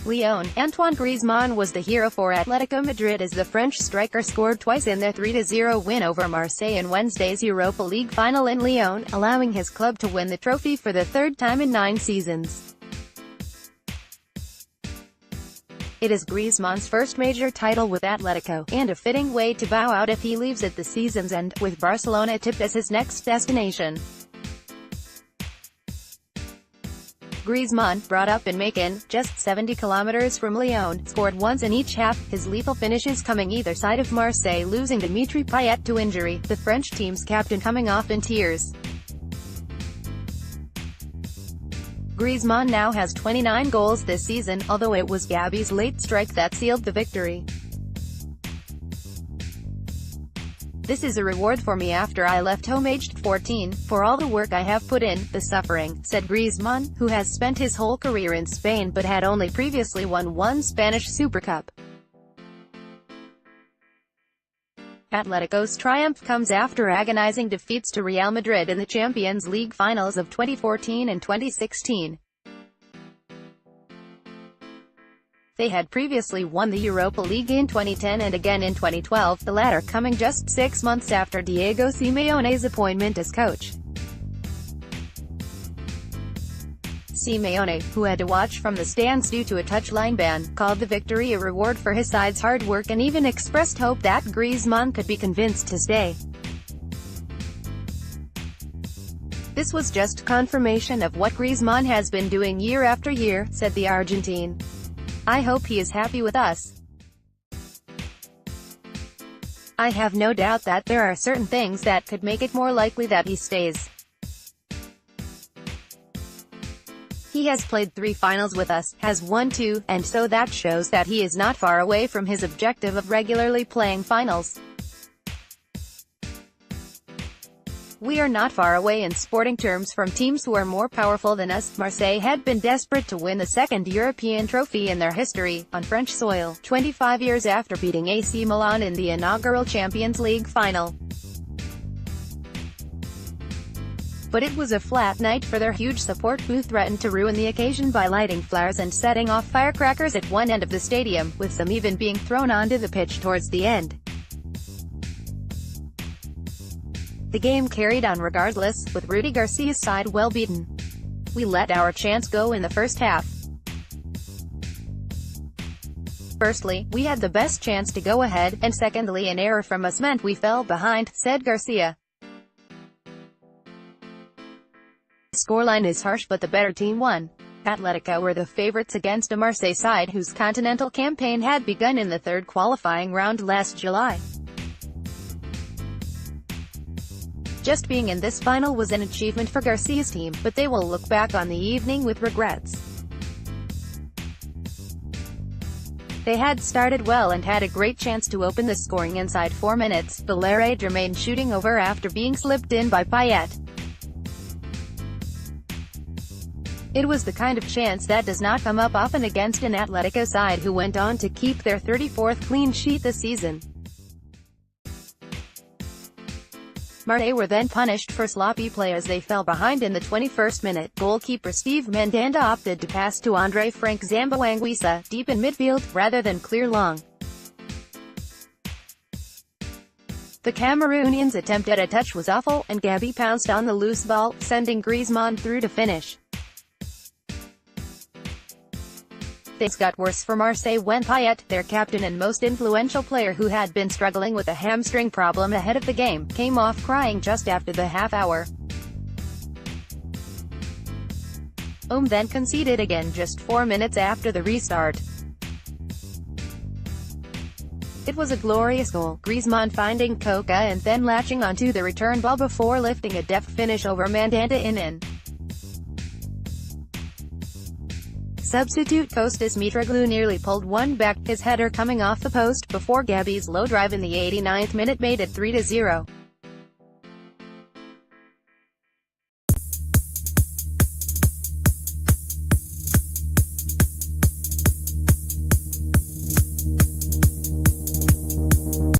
LYON Antoine Griezmann was the hero for Atletico Madrid as the French striker scored twice in their 3-0 win over Marseille in Wednesday's Europa League final in Lyon, allowing his club to win the trophy for the third time in 9 seasons. It is Griezmann's first major title with Atletico, and a fitting way to bow out if he leaves at the season's end, with Barcelona tipped as his next destination. Griezmann, brought up in Macon, just 70 kilometers from Lyon, scored once in each half, his lethal finishes coming either side of Marseille losing Dimitri Payet to injury, the French team's captain coming off in tears. Griezmann now has 29 goals this season, although it was Gabi's late strike that sealed the victory. "This is a reward for me after I left home aged 14, for all the work I have put in, the suffering," said Griezmann, who has spent his whole career in Spain but had only previously won one Spanish Super Cup. Atletico's triumph comes after agonizing defeats to Real Madrid in the Champions League finals of 2014 and 2016. They had previously won the Europa League in 2010 and again in 2012, the latter coming just 6 months after Diego Simeone's appointment as coach. Simeone, who had to watch from the stands due to a touchline ban, called the victory a reward for his side's hard work and even expressed hope that Griezmann could be convinced to stay. "This was just confirmation of what Griezmann has been doing year after year," said the Argentine. "I hope he is happy with us. I have no doubt that there are certain things that could make it more likely that he stays. He has played 3 finals with us, has won 2, and so that shows that he is not far away from his objective of regularly playing finals. We are not far away in sporting terms from teams who are more powerful than us." Marseille had been desperate to win the second European trophy in their history, on French soil, 25 years after beating AC Milan in the inaugural Champions League final. But it was a flat night for their huge support, who threatened to ruin the occasion by lighting flares and setting off firecrackers at one end of the stadium, with some even being thrown onto the pitch towards the end. The game carried on regardless, with Rudy Garcia's side well beaten. "We let our chance go in the first half. Firstly, we had the best chance to go ahead, and secondly an error from us meant we fell behind," said Garcia. "The scoreline is harsh but the better team won." Atletico were the favorites against a Marseille side whose continental campaign had begun in the third qualifying round last July. Just being in this final was an achievement for Garcia's team, but they will look back on the evening with regrets. They had started well and had a great chance to open the scoring inside 4 minutes, but L'Arrêt remained shooting over after being slipped in by Payet. It was the kind of chance that does not come up often against an Atletico side who went on to keep their 34th clean sheet this season. Marseille were then punished for sloppy play as they fell behind in the 21st minute. Goalkeeper Steve Mandanda opted to pass to Andre Frank Zamboanguissa, deep in midfield, rather than clear long. The Cameroonians' attempt at a touch was awful, and Gabi pounced on the loose ball, sending Griezmann through to finish. Things got worse for Marseille when Payet, their captain and most influential player who had been struggling with a hamstring problem ahead of the game, came off crying just after the half-hour. Then conceded again just 4 minutes after the restart. It was a glorious goal, Griezmann finding Coca and then latching onto the return ball before lifting a deft finish over Mandanda in. Substitute Kostas Mitroglou nearly pulled one back, his header coming off the post, before Gabi's low drive in the 89th minute made it 3-0.